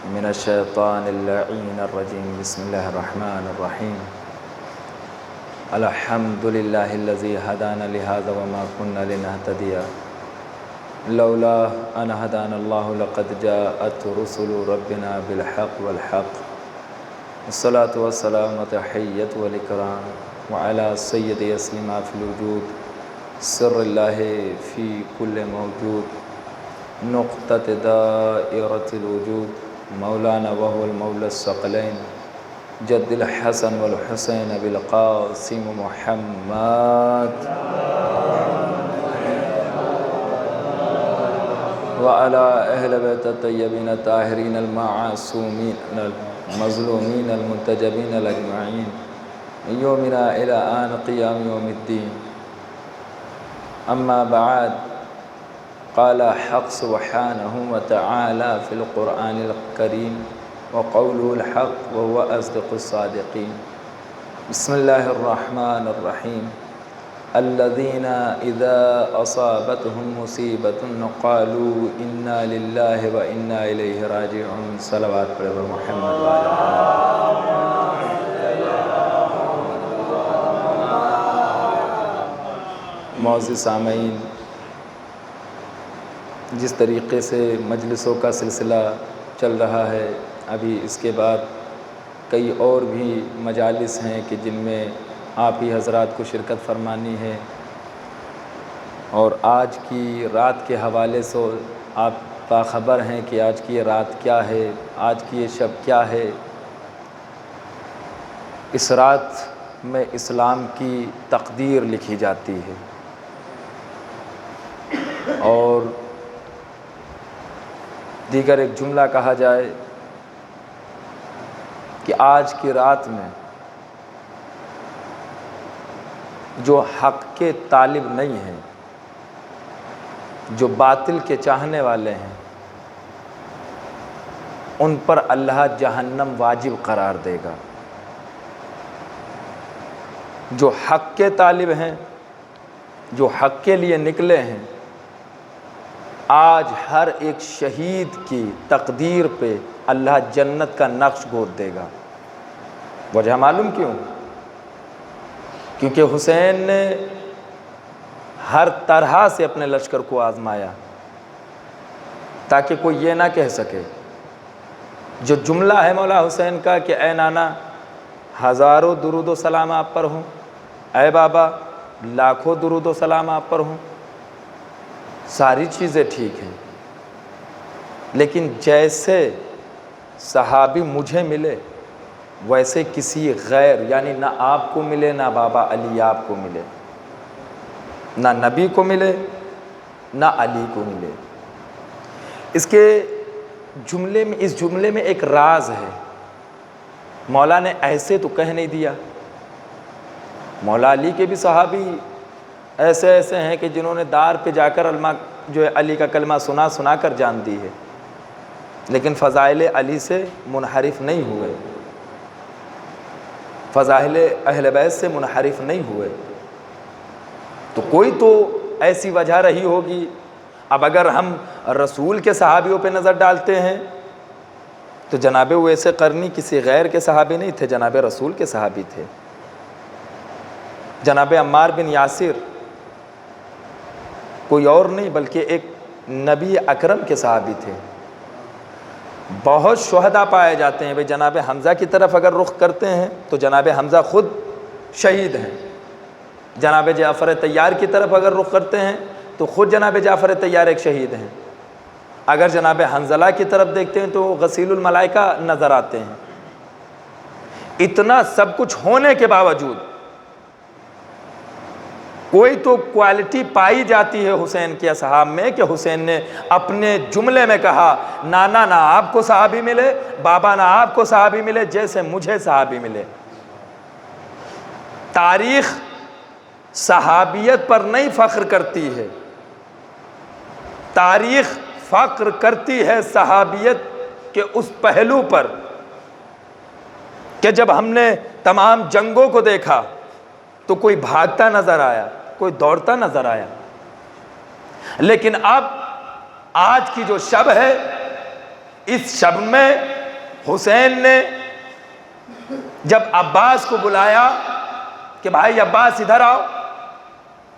من الشیطان اللعین الرجیم بسم اللہ الرحمن الرحیم الحمد للہ الذی ہدانا لہذا وما كنا لنہتدی لولا ان ہدانا اللہ لقد جاءت رسل ربنا بالحق والحق الصلاة والسلام تحیت والاکرام وعلى سید اسلمات الوجود سر اللہ فی کل موجود نقطة دائرة الوجود مولانا وهو المولى الثقلين جد الحسن والحسين بالقاسم محمد وعلى أهل بيت الطيبين الطاهرين المعصومين المظلومين المنتجبين الأجمعين من يومنا إلى آن قيام يوم الدين. أما بعد، قال حق سبحانه وتعالى في القرآن الكريم وقوله الحق وهو أصدق الصادقين. بسم الله الرحمن الرحيم الذين إذا أصابتهم مصيبة قالوا إنا لله وإنا إليه راجعون. صلوات پر محمد وعلى معزز سامعین، جس طریقے سے مجلسوں کا سلسلہ چل رہا ہے، ابھی اس کے بعد کئی اور بھی مجالس ہیں کہ جن میں آپ ہی حضرات کو شرکت فرمانی ہے، اور آج کی رات کے حوالے سے آپ باخبر ہیں کہ آج کی یہ رات کیا ہے، آج کی یہ شب کیا ہے. اس رات میں اسلام کی تقدیر لکھی جاتی ہے، اور دیگر ایک جملہ کہا جائے کہ آج کی رات میں جو حق کے طالب نہیں ہیں، جو باطل کے چاہنے والے ہیں، ان پر اللہ جہنم واجب قرار دے گا. جو حق کے طالب ہیں، جو حق کے لیے نکلے ہیں، آج ہر ایک شہید کی تقدیر پہ اللہ جنت کا نقش گود دے گا. وجہ معلوم کیوں؟ کیونکہ حسین نے ہر طرح سے اپنے لشکر کو آزمایا تاکہ کوئی یہ نہ کہہ سکے. جو جملہ ہے مولا حسین کا کہ اے نانا ہزاروں درود و سلام آپ پر ہوں، اے بابا لاکھوں درود و سلام آپ پر ہوں، ساری چیزیں ٹھیک ہیں، لیکن جیسے صحابی مجھے ملے ویسے کسی غیر، یعنی نہ آپ کو ملے، نہ بابا علی آپ کو ملے، نہ نبی کو ملے، نہ علی کو ملے. اس جملے میں ایک راز ہے. مولا نے ایسے تو کہہ نہیں دیا. مولا علی کے بھی صحابی ایسے ہیں کہ جنہوں نے دار پہ جا کر جو ہے علی کا کلمہ سنا کر جان دی ہے، لیکن فضائل علی سے منحرف نہیں ہوئے، فضائل اہل بیت سے منحرف نہیں ہوئے. تو کوئی تو ایسی وجہ رہی ہوگی. اب اگر ہم رسول کے صحابیوں پہ نظر ڈالتے ہیں تو جناب اویس قرنی کسی غیر کے صحابی نہیں تھے، جناب رسول کے صحابی تھے. جناب عمار بن یاسر کوئی اور نہیں بلکہ ایک نبی اکرم کے صحابی تھے. بہت شہداء پائے جاتے ہیں. بھئی جناب حمزہ کی طرف اگر رخ کرتے ہیں تو جناب حمزہ خود شہید ہیں. جناب جعفر طیار کی طرف اگر رخ کرتے ہیں تو خود جناب جعفر طیار ایک شہید ہیں. اگر جناب حنظلہ کی طرف دیکھتے ہیں تو غسیل الملائکہ نظر آتے ہیں. اتنا سب کچھ ہونے کے باوجود کوئی تو کوالٹی پائی جاتی ہے حسین کے اصحاب میں کہ حسین نے اپنے جملے میں کہا نانا نہ آپ کو صحابی ملے، بابا نہ آپ کو صحابی ملے، جیسے مجھے صحابی ملے. تاریخ صحابیت پر نہیں فخر کرتی ہے، تاریخ فخر کرتی ہے صحابیت کے اس پہلو پر کہ جب ہم نے تمام جنگوں کو دیکھا تو کوئی بھاگتا نظر آیا، کوئی دوڑتا نظر آیا. لیکن اب آج کی جو شب ہے اس شب میں حسین نے جب عباس کو بلایا کہ بھائی عباس ادھر آؤ،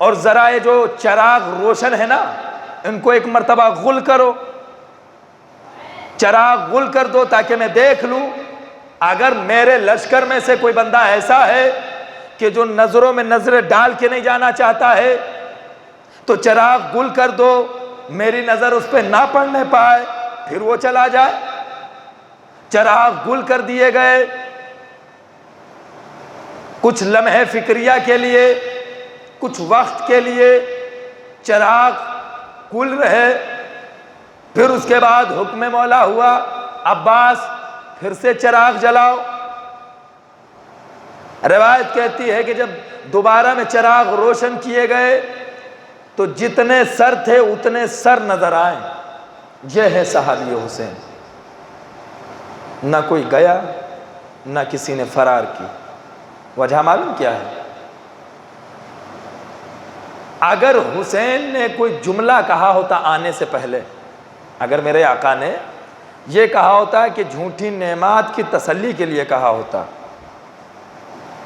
اور ذرا یہ جو چراغ روشن ہے نا ان کو ایک مرتبہ غل کرو، چراغ غل کر دو تاکہ میں دیکھ لوں اگر میرے لشکر میں سے کوئی بندہ ایسا ہے کہ جو نظروں میں نظریں ڈال کے نہیں جانا چاہتا ہے تو چراغ غل کر دو، میری نظر اس پہ نہ پڑنے پائے، پھر وہ چلا جائے۔ چراغ غل کر دیے گئے، کچھ لمحے فکریہ کے لیے، کچھ وقت کے لیے چراغ غل رہے، پھر اس کے بعد حکم مولا ہوا عباس پھر سے چراغ جلاؤ۔ روایت کہتی ہے کہ جب دوبارہ میں چراغ روشن کیے گئے تو جتنے سر تھے اتنے سر نظر آئے۔ یہ ہے صحابی حسین، نہ کوئی گیا نہ کسی نے فرار کی۔ وجہ معلوم کیا ہے؟ اگر حسین نے کوئی جملہ کہا ہوتا آنے سے پہلے، اگر میرے آقا نے یہ کہا ہوتا کہ جھوٹی نعمات کی تسلی کے لیے کہا ہوتا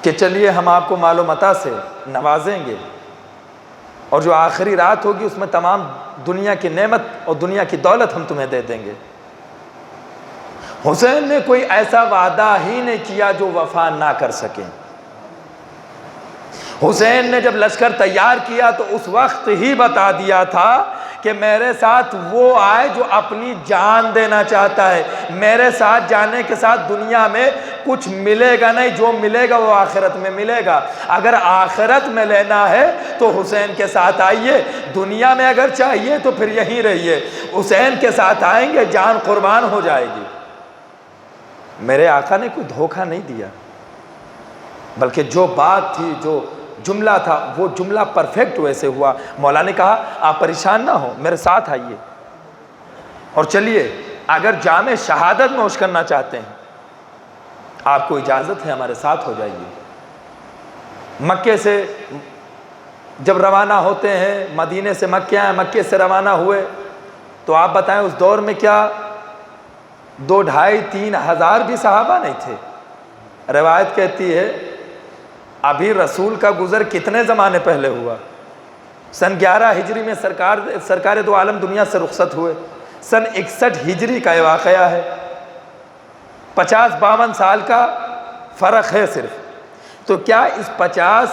کہ چلیے ہم آپ کو مال و متاع سے نوازیں گے اور جو آخری رات ہوگی اس میں تمام دنیا کی نعمت اور دنیا کی دولت ہم تمہیں دے دیں گے، حسین نے کوئی ایسا وعدہ ہی نہیں کیا جو وفا نہ کر سکیں۔ حسین نے جب لشکر تیار کیا تو اس وقت ہی بتا دیا تھا کہ میرے ساتھ وہ آئے جو اپنی جان دینا چاہتا ہے، میرے ساتھ جانے کے ساتھ دنیا میں کچھ ملے گا نہیں، جو ملے گا وہ آخرت میں ملے گا۔ اگر آخرت میں لینا ہے تو حسین کے ساتھ آئیے، دنیا میں اگر چاہیے تو پھر یہیں رہیے، حسین کے ساتھ آئیں گے جان قربان ہو جائے گی۔ میرے آقا نے کوئی دھوکہ نہیں دیا، بلکہ جو بات تھی، جو جملہ تھا وہ جملہ پرفیکٹ ویسے ہوا۔ مولا نے کہا آپ پریشان نہ ہو، میرے ساتھ آئیے اور چلیے، اگر جام شہادت نوش کرنا چاہتے ہیں آپ کو اجازت ہے، ہمارے ساتھ ہو جائیے۔ مکے سے جب روانہ ہوتے ہیں، مدینے سے مکے آئے، مکے سے روانہ ہوئے تو آپ بتائیں اس دور میں کیا 2,500-3 ہزار بھی صحابہ نہیں تھے؟ روایت کہتی ہے ابھی رسول کا گزر کتنے زمانے پہلے ہوا؟ سن 11 ہجری میں سرکار دو عالم دنیا سے رخصت ہوئے، سن 61 ہجری کا یہ واقعہ ہے، 50-52 سال کا فرق ہے صرف۔ تو کیا اس 50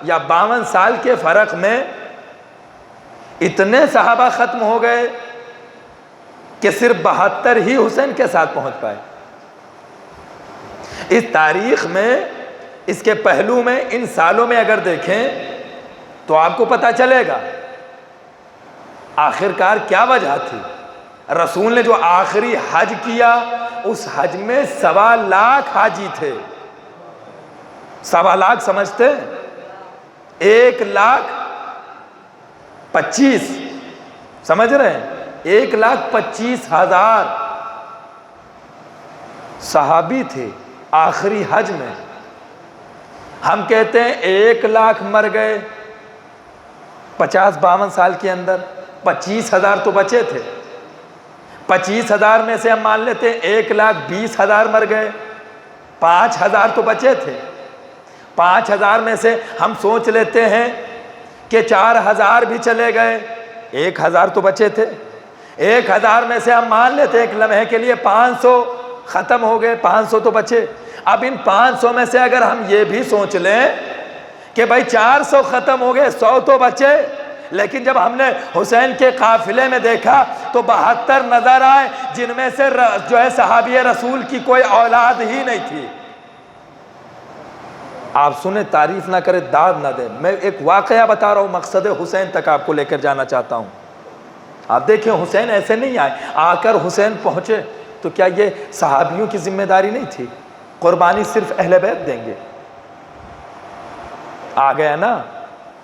یا 52 سال کے فرق میں اتنے صحابہ ختم ہو گئے کہ صرف 72 ہی حسین کے ساتھ پہنچ پائے؟ اس تاریخ میں، اس کے پہلو میں، ان سالوں میں اگر دیکھیں تو آپ کو پتہ چلے گا آخرکار کیا وجہ تھی۔ رسول نے جو آخری حج کیا اس حج میں 1.25 لاکھ حاجی تھے۔ 1.25 لاکھ سمجھتے ہیں؟ 1,25,000 سمجھ رہے ہیں؟ 1,25,000 صحابی تھے آخری حج میں۔ ہم کہتے ہیں 1 لاکھ مر گئے 50-52 سال کے اندر، 25,000 تو بچے تھے۔ 25,000 میں سے ہم مان لیتے ہیں 1,20,000 مر گئے، 5,000 تو بچے تھے۔ 5,000 میں سے ہم سوچ لیتے ہیں کہ 4,000 بھی چلے گئے، 1,000 تو بچے تھے۔ 1,000 میں سے ہم مان لیتے ہیں ایک لمحے کے لیے 500 ختم ہو گئے، 500 تو بچے۔ اب ان 500 میں سے اگر ہم یہ بھی سوچ لیں کہ بھائی 400 ختم ہو گئے، 100 تو بچے، لیکن جب ہم نے حسین کے قافلے میں دیکھا تو 72 نظر آئے جن میں سے جو ہے صحابی رسول کی کوئی اولاد ہی نہیں تھی۔ آپ سنیں، تعریف نہ کریں، داد نہ دیں، میں ایک واقعہ بتا رہا ہوں، مقصد حسین تک آپ کو لے کر جانا چاہتا ہوں۔ آپ دیکھیں حسین ایسے نہیں آئے، آ کر حسین پہنچے تو کیا یہ صحابیوں کی ذمہ داری نہیں تھی؟ قربانی صرف اہل بیت دیں گے؟ آ گیا نا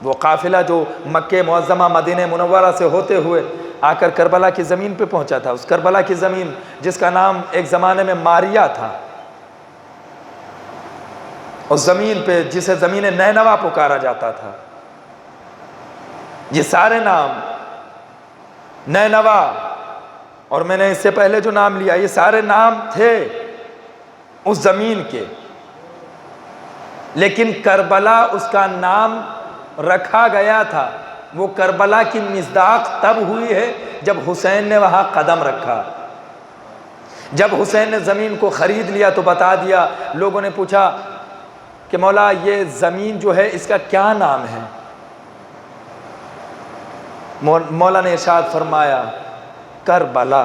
وہ قافلہ جو مکہ معظمہ مدینہ منورہ سے ہوتے ہوئے آ کر کربلا کی زمین پہ پہنچا تھا۔ اس کربلا کی زمین جس کا نام ایک زمانے میں ماریا تھا، اس زمین پہ جسے زمین نینوا پکارا جاتا تھا، یہ سارے نام نینوا اور میں نے اس سے پہلے جو نام لیا یہ سارے نام تھے اس زمین کے، لیکن کربلا اس کا نام رکھا گیا تھا۔ وہ کربلا کی مصداق تب ہوئی ہے جب حسین نے وہاں قدم رکھا۔ جب حسین نے زمین کو خرید لیا تو بتا دیا، لوگوں نے پوچھا کہ مولا یہ زمین جو ہے اس کا کیا نام ہے؟ مولا نے ارشاد فرمایا کربلا۔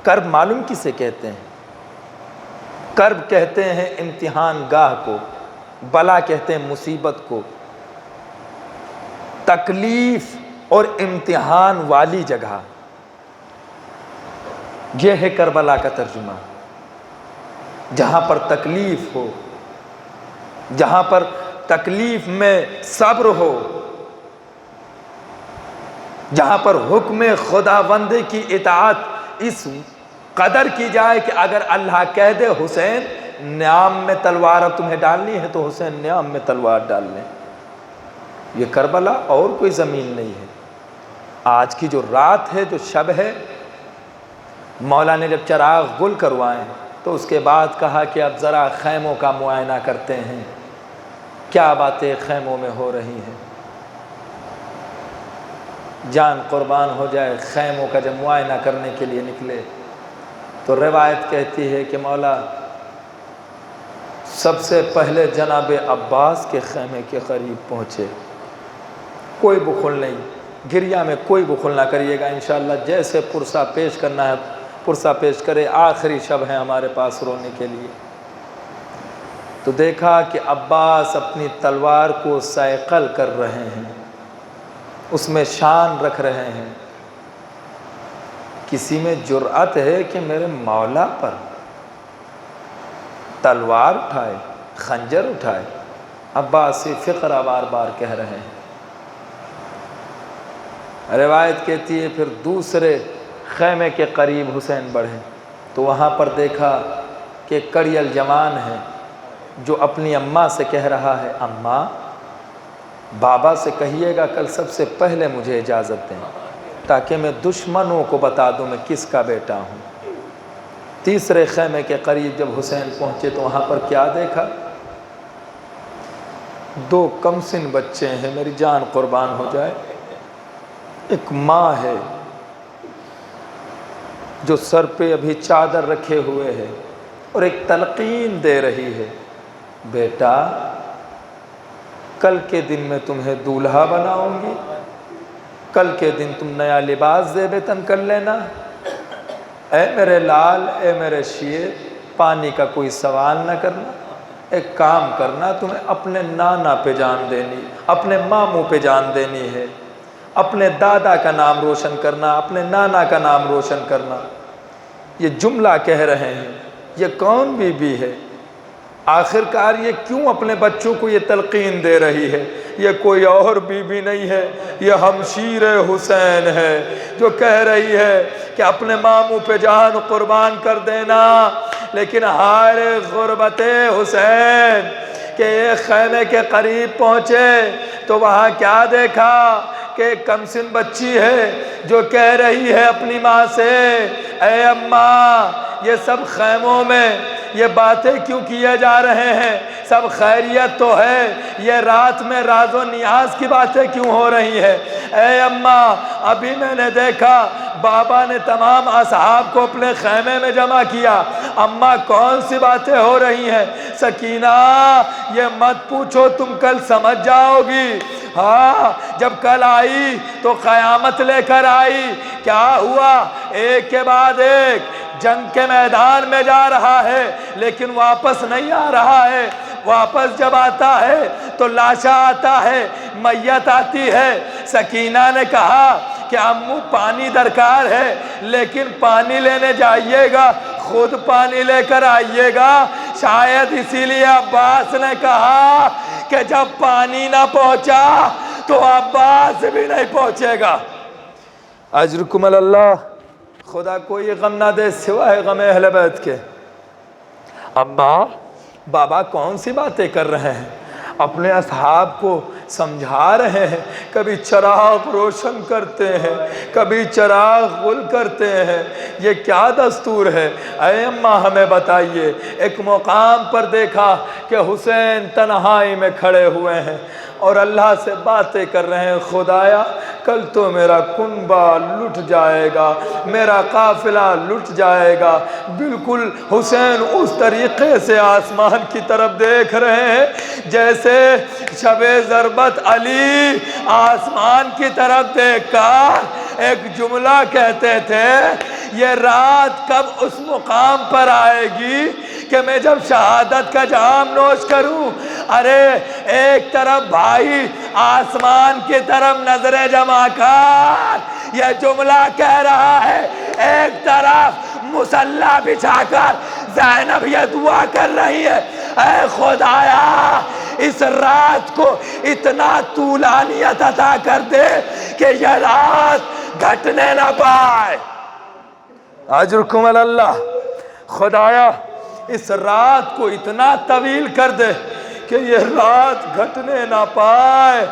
کرب معلوم کسے کہتے ہیں؟ کرب کہتے ہیں امتحان گاہ کو، بلا کہتے ہیں مصیبت کو، تکلیف اور امتحان والی جگہ، یہ ہے کربلا کا ترجمہ۔ جہاں پر تکلیف ہو، جہاں پر تکلیف میں صبر ہو، جہاں پر حکم خداوند کی اطاعت اس قدر کی جائے کہ اگر اللہ کہہ دے حسین نیام میں تلوار اب تمہیں ڈالنی ہے تو حسین نیام میں تلوار ڈال لیں۔ یہ کربلا اور کوئی زمین نہیں ہے۔ آج کی جو رات ہے، جو شب ہے، مولا نے جب چراغ گل کروائے تو اس کے بعد کہا کہ اب ذرا خیموں کا معائنہ کرتے ہیں، کیا باتیں خیموں میں ہو رہی ہیں۔ جان قربان ہو جائے، خیموں کا جب معائنہ کرنے کے لیے نکلے تو روایت کہتی ہے کہ مولا سب سے پہلے جناب عباس کے خیمے کے قریب پہنچے۔ کوئی بخل نہیں، گریہ میں کوئی بخل نہ کریے گا، انشاءاللہ جیسے پرسہ پیش کرنا ہے پرسہ پیش کرے، آخری شب ہے ہمارے پاس رونے کے لیے۔ تو دیکھا کہ عباس اپنی تلوار کو صیقل کر رہے ہیں، اس میں شان رکھ رہے ہیں۔ کسی میں جرأت ہے کہ میرے مولا پر تلوار اٹھائے، خنجر اٹھائے؟ عباسی فقرہ بار بار کہہ رہے ہیں۔ روایت کہتی ہے پھر دوسرے خیمے کے قریب حسین بڑھے تو وہاں پر دیکھا کہ کڑیل جوان ہے جو اپنی اماں سے کہہ رہا ہے اماں بابا سے کہیے گا کل سب سے پہلے مجھے اجازت دیں تاکہ میں دشمنوں کو بتا دوں میں کس کا بیٹا ہوں۔ تیسرے خیمے کے قریب جب حسین پہنچے تو وہاں پر کیا دیکھا؟ دو کمسن بچے ہیں، میری جان قربان ہو جائے۔ ایک ماں ہے جو سر پہ ابھی چادر رکھے ہوئے ہے اور ایک تلقین دے رہی ہے، بیٹا کل کے دن میں تمہیں دولہا بناؤں گی، کل کے دن تم نیا لباس زیب تن کر لینا۔ اے میرے لال، اے میرے شیر، پانی کا کوئی سوال نہ کرنا، ایک کام کرنا، تمہیں اپنے نانا پہ جان دینی، اپنے ماموں پہ جان دینی ہے، اپنے دادا کا نام روشن کرنا، اپنے نانا کا نام روشن کرنا۔ یہ جملہ کہہ رہے ہیں، یہ کون بی بی ہے؟ آخر کار یہ کیوں اپنے بچوں کو یہ تلقین دے رہی ہے؟ یہ کوئی اور بی بی نہیں ہے، یہ ہمشیر حسین ہے جو کہہ رہی ہے کہ اپنے ماموں پہ جان قربان کر دینا۔ لیکن ہائے غربت حسین کہ ایک خیمے کے قریب پہنچے تو وہاں کیا دیکھا کہ ایک کمسن بچی ہے جو کہہ رہی ہے اپنی ماں سے اے اماں یہ سب خیموں میں یہ باتیں کیوں کیے جا رہے ہیں؟ سب خیریت تو ہے، یہ رات میں راز و نیاز کی باتیں کیوں ہو رہی ہیں؟ اے اماں ابھی میں نے دیکھا بابا نے تمام اصحاب کو اپنے خیمے میں جمع کیا، اماں کون سی باتیں ہو رہی ہیں؟ سکینہ یہ مت پوچھو، تم کل سمجھ جاؤ گی۔ ہاں جب کل آئی تو قیامت لے کر آئی۔ کیا ہوا؟ ایک کے بعد ایک جنگ کے میدان میں جا رہا ہے لیکن واپس نہیں آ رہا ہے۔ واپس جب آتا ہے تو لاشا آتا ہے، میت آتی ہے۔ سکینہ نے کہا کہ امو پانی درکار ہے لیکن پانی لینے جائیے گا خود پانی لے کر آئیے گا۔ شاید اسی لیے عباس نے کہا کہ جب پانی نہ پہنچا تو عباس بھی نہیں پہنچے گا۔ اجرکم اللہ، خدا کوئی غم نہ دے سوائے غم اہل بیت کے۔ اماں بابا کون سی باتیں کر رہے ہیں؟ اپنے اصحاب کو سمجھا رہے ہیں، کبھی چراغ روشن کرتے ہیں، کبھی چراغ غل کرتے ہیں، یہ کیا دستور ہے؟ اے اماں ہمیں بتائیے۔ ایک مقام پر دیکھا کہ حسین تنہائی میں کھڑے ہوئے ہیں اور اللہ سے باتیں کر رہے ہیں، خدایا کل تو میرا کنبہ لٹ جائے گا، میرا قافلہ لٹ جائے گا۔ بالکل حسین اس طریقے سے آسمان کی طرف دیکھ رہے ہیں جیسے شب ضربت علی آسمان کی طرف دیکھ کر ایک جملہ کہتے تھے، یہ رات کب اس مقام پر آئے گی کہ میں جب شہادت کا جام نوش کروں۔ ارے ایک طرف بھائی آسمان کی طرف نظریں جما کر یہ جملہ کہہ رہا ہے، ایک طرف مصلی بچھا کر زینب یہ دعا کر رہی ہے، اے خدایا اس رات کو اتنا طولانیت عطا کر دے کہ یہ رات گھٹنے نہ پائے۔ اجرکم اللہ، خدایا اس رات کو اتنا طویل کر دے کہ یہ رات گھٹنے نہ پائے۔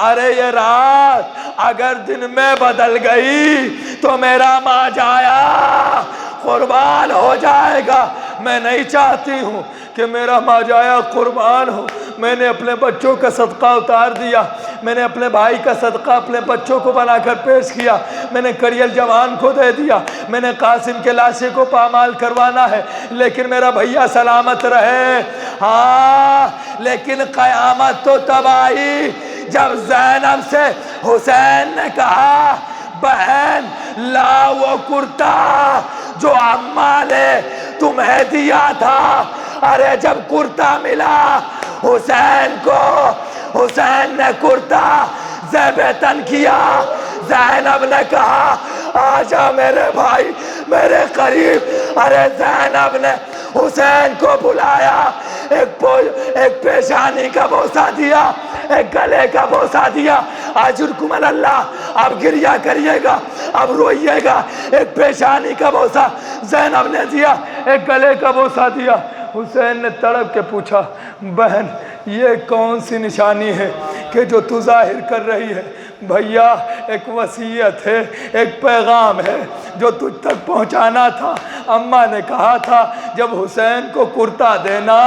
ارے یہ رات اگر دن میں بدل گئی تو میرا ماجایا قربان ہو جائے گا۔ میں نہیں چاہتی ہوں کہ میرا ماجایا قربان ہو۔ میں نے اپنے بچوں کا صدقہ اتار دیا، میں نے اپنے بھائی کا صدقہ اپنے بچوں کو بنا کر پیش کیا، میں نے کریل جوان کو دے دیا، میں نے قاسم کے لاشے کو پامال کروانا ہے، لیکن میرا بھیا سلامت رہے۔ ہاں لیکن قیامت تو تب آئی جب زینب سے حسین نے کہا، بہن لا وہ کرتا جو اماں نے تمہیں دیا تھا۔ ارے جب کرتا ملا حسین کو، حسین نے کرتا زیب تن کیا۔ زینب نے کہا آجا میرے بھائی میرے قریب۔ ارے زینب نے حسین کو بلایا، ایک پیشانی کا بوسہ دیا، ایک گلے کا بوسہ دیا۔ اجرکم اللہ، اب گریا کریے گا، اب روئیے گا۔ ایک پیشانی کا بوسہ زینب نے دیا، ایک گلے کا بوسہ دیا۔ حسین نے تڑپ کے پوچھا، بہن یہ کون سی نشانی ہے کہ جو تو ظاہر کر رہی ہے؟ بھیا ایک وصیت ہے، ایک پیغام ہے جو تجھ تک پہنچانا تھا۔ اماں نے کہا تھا جب حسین کو کرتا دینا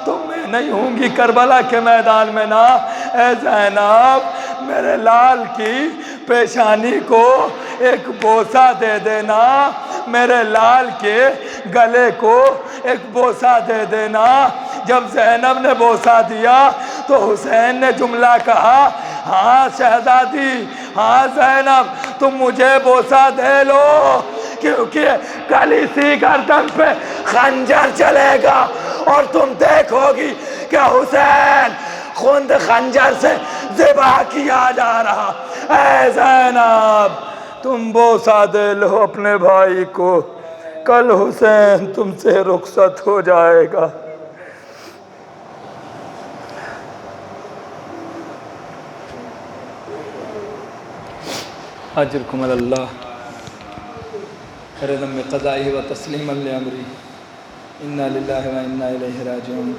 تو میں نہیں ہوں گی کربلا کے میدان میں نا۔ اے زینب میرے لال کی پیشانی کو ایک بوسہ دے دینا، میرے لال کے گلے کو ایک بوسہ دے دینا۔ جب زینب نے بوسہ دیا تو حسین نے جملہ کہا، ہاں شہزادی، ہاں زینب تم مجھے بوسہ دے لو، کیونکہ کل اسی گردن پہ خنجر چلے گا اور تم دیکھو گی کہ حسین خند خنجر سے ذبح کیا جا رہا۔ اے زینب تم بوسہ دے لو اپنے بھائی کو، کل حسین تم سے رخصت ہو جائے گا۔ اجرکم اللہ، رضا قضائی و تسلیم لامری، انا للہ و انا الیہ راجعون۔